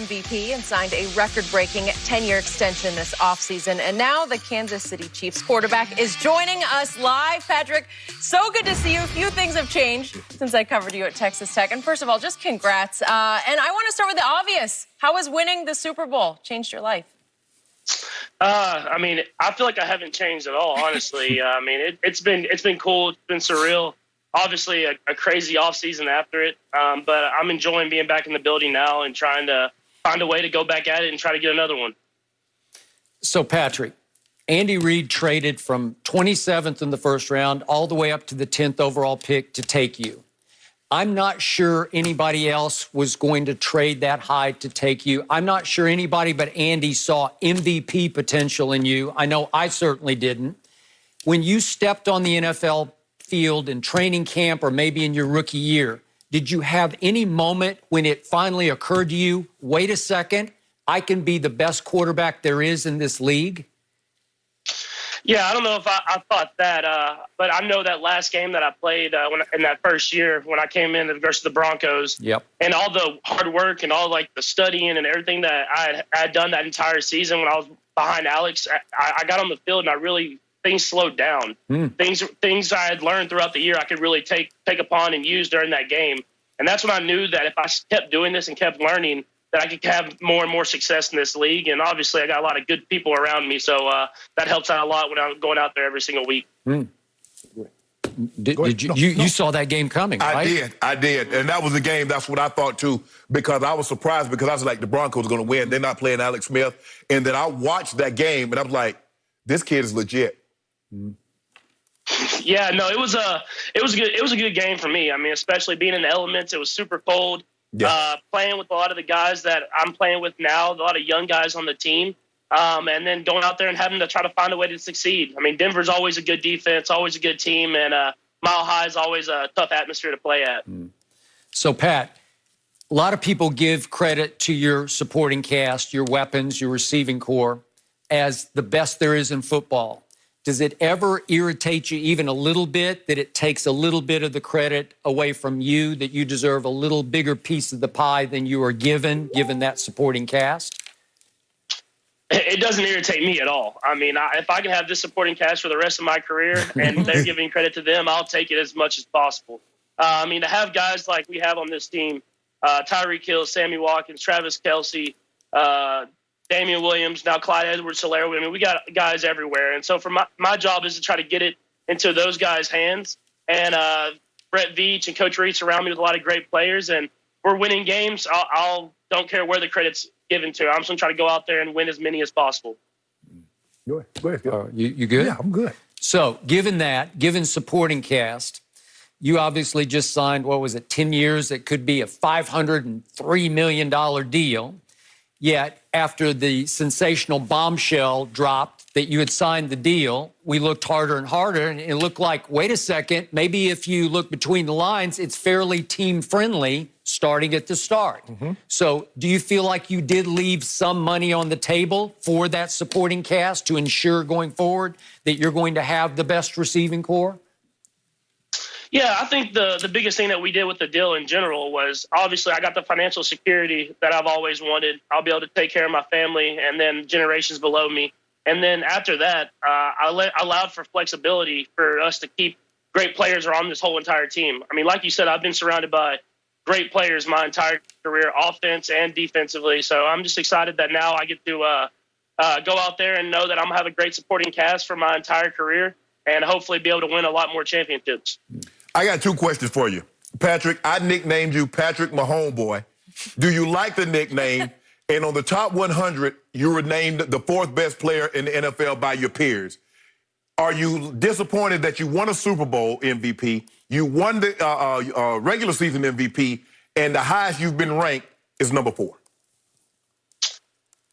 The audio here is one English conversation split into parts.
MVP and signed a record-breaking 10-year extension this offseason. And now the Kansas City Chiefs quarterback is joining us live. Patrick, so good to see you. A few things have changed since I covered you at Texas Tech. And first of all, just congrats. And I want to start with the obvious. How has winning the Super Bowl changed your life? I feel like I haven't changed at all, honestly. It's been cool. It's been surreal. Obviously, a crazy offseason after it. But I'm enjoying being back in the building now and trying to find a way to go back at it and try to get another one. So, Patrick, Andy Reid traded from 27th in the first round all the way up to the 10th overall pick to take you. I'm not sure anybody else was going to trade that high to take you. I'm not sure anybody but Andy saw MVP potential in you. I know I certainly didn't. When you stepped on the NFL field in training camp or maybe in your rookie year, did you have any moment when it finally occurred to you, wait a second, I can be the best quarterback there is in this league? Yeah, I don't know if I thought that, but I know that last game that I played in that first year when I came in versus the Broncos, and all the hard work and all like the studying and everything that I had done that entire season when I was behind Alex, I got on the field and things slowed down. Things I had learned throughout the year I could really take upon and use during that game, and that's when I knew that if I kept doing this and kept learning, that I could have more and more success in this league. And obviously I got a lot of good people around me. So that helps out a lot when I'm going out there every single week. Did you saw that game coming, right? I did. And that was the game. That's what I thought too, because I was surprised because I was like, the Broncos are going to win. They're not playing Alex Smith. And then I watched that game and I was like, this kid is legit. Yeah, no, it was a good game for me. I mean, especially being in the elements, it was super cold. Yeah. Playing with a lot of the guys that I'm playing with now, a lot of young guys on the team, and then going out there and having to try to find a way to succeed. I mean, Denver's always a good defense, always a good team, and Mile High is always a tough atmosphere to play at. So, Pat, a lot of people give credit to your supporting cast, your weapons, your receiving core, as the best there is in football. Does it ever irritate you even a little bit that it takes a little bit of the credit away from you, that you deserve a little bigger piece of the pie than you are given that supporting cast? It doesn't irritate me at all. I mean, if I can have this supporting cast for the rest of my career and they're giving credit to them, I'll take it as much as possible. To have guys like we have on this team, Tyreek Hill, Sammy Watkins, Travis Kelce, Damian Williams, now Clyde Edwards-Helaire. I mean, we got guys everywhere. And so for my job is to try to get it into those guys' hands. And Brett Veach and Coach Reed surround me with a lot of great players. And we're winning games. I don't care where the credit's given to. I'm just going to try to go out there and win as many as possible. Go ahead. You good? Yeah, I'm good. So given supporting cast, you obviously just signed, 10 years? It could be a $503 million deal. Yet, after the sensational bombshell dropped that you had signed the deal, we looked harder and harder, and it looked like, wait a second, maybe if you look between the lines, it's fairly team-friendly starting at the start. So do you feel like you did leave some money on the table for that supporting cast to ensure going forward that you're going to have the best receiving core? Yeah, I think the biggest thing that we did with the deal in general was obviously I got the financial security that I've always wanted. I'll be able to take care of my family and then generations below me. And then after that, I allowed for flexibility for us to keep great players around this whole entire team. I mean, like you said, I've been surrounded by great players my entire career, offense and defensively. So I'm just excited that now I get to go out there and know that I'm going to have a great supporting cast for my entire career and hopefully be able to win a lot more championships. I got two questions for you. Patrick, I nicknamed you Patrick Mahomes Boy. Do you like the nickname? And on the top 100, you were named the fourth best player in the NFL by your peers. Are you disappointed that you won a Super Bowl MVP, you won the regular season MVP, and the highest you've been ranked is number 4?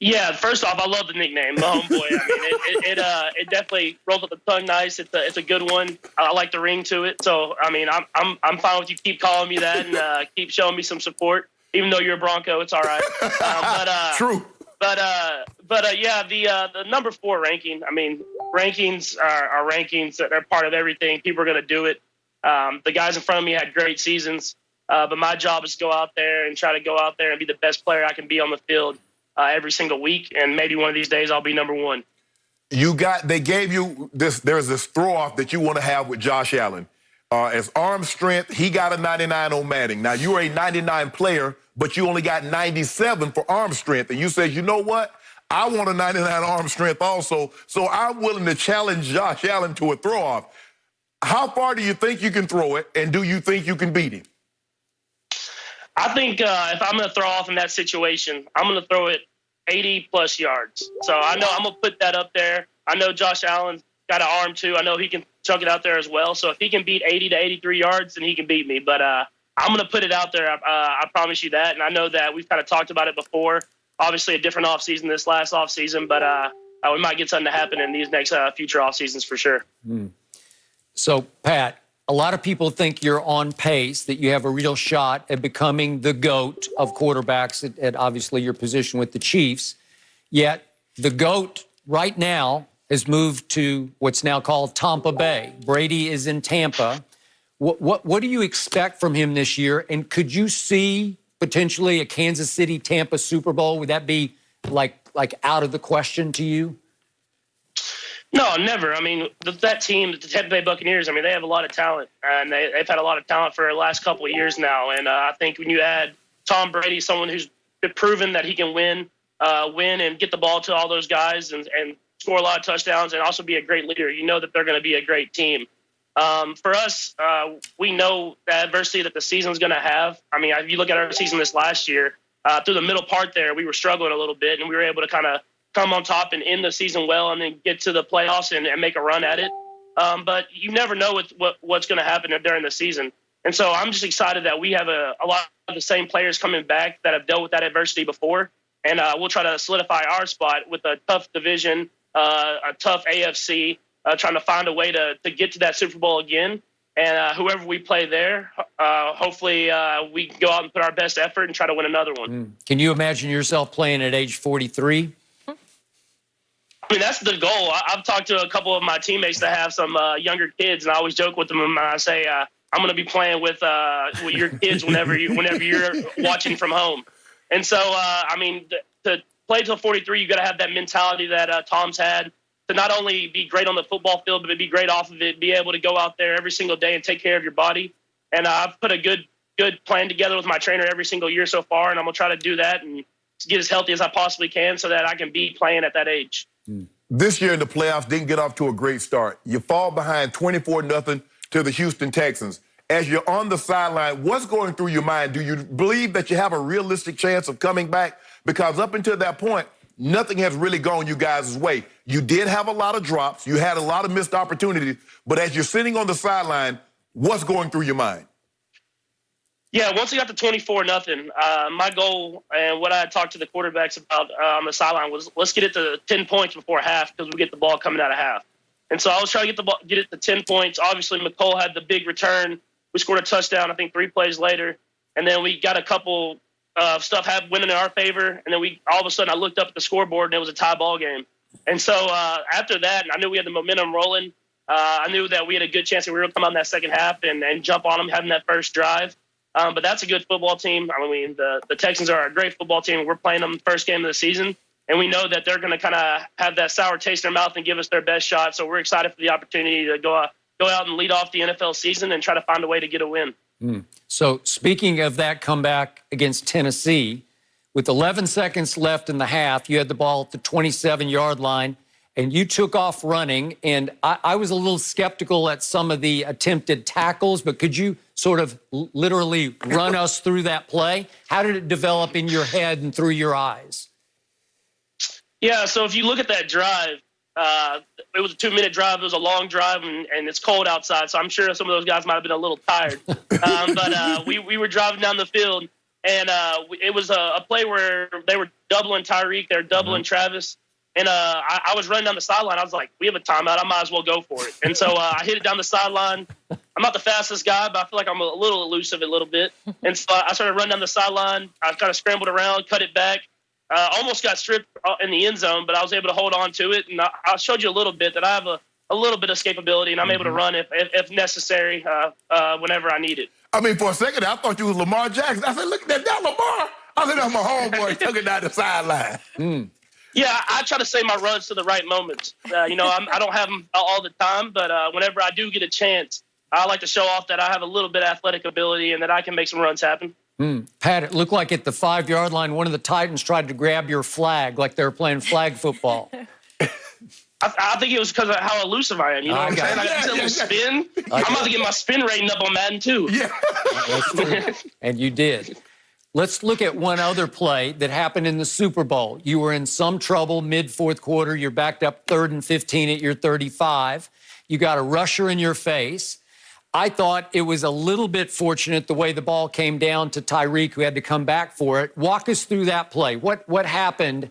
Yeah, first off, I love the nickname, Mahomes Boy. I mean, it definitely rolls up the tongue nice. It's a good one. I like the ring to it. So, I mean, I'm fine with you keep calling me that and keep showing me some support. Even though you're a Bronco, it's all right. True. But yeah, the number 4 ranking. I mean, rankings are rankings. They're part of everything. People are going to do it. The guys in front of me had great seasons. But my job is to go out there and try to go out there and be the best player I can be on the field every single week. And maybe one of these days I'll be number one. They gave you this, there's this throw off that you want to have with Josh Allen. As arm strength, he got a 99 on Manning. Now, you are a 99 player, but you only got 97 for arm strength. And you said, you know what? I want a 99 arm strength also, so I'm willing to challenge Josh Allen to a throw off. How far do you think you can throw it, and do you think you can beat him? I think if I'm going to throw off in that situation, I'm going to throw it 80-plus yards. So I know I'm going to put that up there. I know Josh Allen's got an arm, too. I know he can chuck it out there as well. So if he can beat 80 to 83 yards, then he can beat me. But I'm going to put it out there. I promise you that. And I know that we've kind of talked about it before. Obviously, a different offseason this last offseason, but we might get something to happen in these next future offseasons for sure. So, Pat, a lot of people think you're on pace, that you have a real shot at becoming the GOAT of quarterbacks at obviously your position with the Chiefs. Yet the GOAT right now has moved to what's now called Tampa Bay. Brady is in Tampa. What do you expect from him this year? And could you see potentially a Kansas City-Tampa Super Bowl? Would that be like out of the question to you? No, never. I mean, that team, the Tampa Bay Buccaneers, I mean, they have a lot of talent, and they've had a lot of talent for the last couple of years now. And I think when you add Tom Brady, someone who's proven that he can win and get the ball to all those guys and score a lot of touchdowns and also be a great leader, you know that they're going to be a great team. For us, we know the adversity that the season's going to have. I mean, if you look at our season this last year, through the middle part there, we were struggling a little bit, and we were able to kind of come on top and end the season well and then get to the playoffs and make a run at it. But you never know what's going to happen during the season. And so I'm just excited that we have a lot of the same players coming back that have dealt with that adversity before. And we'll try to solidify our spot with a tough division, a tough AFC, trying to find a way to get to that Super Bowl again. And whoever we play there, hopefully we can go out and put our best effort and try to win another one. Can you imagine yourself playing at age 43? I mean, that's the goal. I've talked to a couple of my teammates that have some younger kids, and I always joke with them, and I say, I'm going to be playing with your kids whenever you're watching from home. And so, I mean, to play till 43, you got to have that mentality that Tom's had, to not only be great on the football field, but be great off of it, be able to go out there every single day and take care of your body. And I've put a good plan together with my trainer every single year so far, and I'm going to try to do that and get as healthy as I possibly can so that I can be playing at that age. This year in the playoffs didn't get off to a great start. You fall behind 24-0 to the Houston Texans. As you're on the sideline, what's going through your mind? Do you believe that you have a realistic chance of coming back? Because up until that point, nothing has really gone you guys' way. You did have a lot of drops. You had a lot of missed opportunities. But as you're sitting on the sideline, what's going through your mind? Yeah, once we got to 24-0, my goal and what I had talked to the quarterbacks about on the sideline was let's get it to 10 points before half because we get the ball coming out of half. And so I was trying to get it to 10 points. Obviously, McCole had the big return. We scored a touchdown, I think, 3 plays later. And then we got a couple stuff winning in our favor. And then all of a sudden I looked up at the scoreboard and it was a tie ball game. And so after that, I knew we had the momentum rolling. I knew that we had a good chance that we were going to come out in that second half and jump on them having that first drive. But that's a good football team. I mean, the Texans are a great football team. We're playing them first game of the season, and we know that they're going to kind of have that sour taste in their mouth and give us their best shot. So we're excited for the opportunity to go out and lead off the NFL season and try to find a way to get a win. So speaking of that comeback against Tennessee, with 11 seconds left in the half, you had the ball at the 27-yard line, and you took off running. And I was a little skeptical at some of the attempted tackles, but could you sort of literally run us through that play? How did it develop in your head and through your eyes? Yeah, so if you look at that drive, it was a 2-minute drive. It was a long drive, and it's cold outside, so I'm sure some of those guys might have been a little tired. But we were driving down the field, and it was a play where they were doubling Tyreek, they were doubling Travis. And I was running down the sideline. I was like, we have a timeout. I might as well go for it. And so I hit it down the sideline. I'm not the fastest guy, but I feel like I'm a little elusive a little bit. And so I started running down the sideline. I kind of scrambled around, cut it back. Almost got stripped in the end zone, but I was able to hold on to it. And I showed you a little bit that I have a little bit of escapability, and I'm able to run if necessary whenever I need it. I mean, for a second, I thought you was Lamar Jackson. I said, look at that Lamar. I said, that's my homeboy. Took it down the sideline. Yeah, I try to say my runs to the right moments. You know, I don't have them all the time, but whenever I do get a chance, I like to show off that I have a little bit of athletic ability and that I can make some runs happen. Pat, it looked like at the 5-yard line, one of the Titans tried to grab your flag like they were playing flag football. I think it was because of how elusive I am. You know what I'm saying? I got a little spin. I'm about to get my spin rating up on Madden, too. Yeah. That's true. And you did. Let's look at one other play that happened in the Super Bowl. You were in some trouble mid-fourth quarter. You're backed up 3rd and 15 at your 35. You got a rusher in your face. I thought it was a little bit fortunate the way the ball came down to Tyreek, who had to come back for it. Walk us through that play. What happened?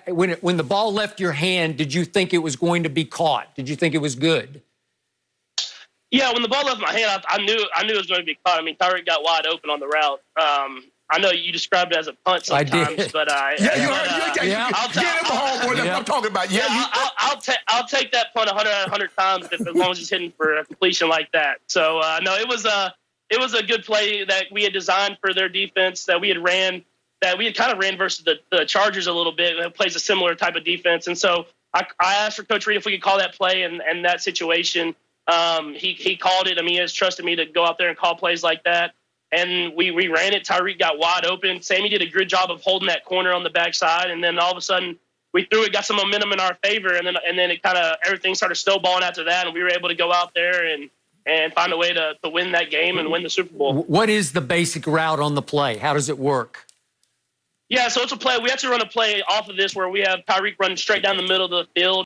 When the ball left your hand, did you think it was going to be caught? Did you think it was good? Yeah, when the ball left my hand, I knew it was going to be caught. I mean, Tyreek got wide open on the route. I know you described it as a punt sometimes, I did. But I'll get him a homeboy. That's what I'm talking about. I'll take that punt 100 times as long as it's hitting for a completion like that. So no, it was a good play that we had designed for their defense that we had kind of ran versus the Chargers a little bit. It plays a similar type of defense, and so I asked for Coach Reed if we could call that play and that situation. He called it. I mean, he has trusted me to go out there and call plays like that. And we ran it. Tyreek got wide open. Sammy did a good job of holding that corner on the backside. And then all of a sudden we threw it, got some momentum in our favor. And then it kind of everything started snowballing after that. And we were able to go out there and find a way to win that game and win the Super Bowl. What is the basic route on the play? How does it work? Yeah, so it's a play. We actually run a play off of this where we have Tyreek running straight down the middle of the field.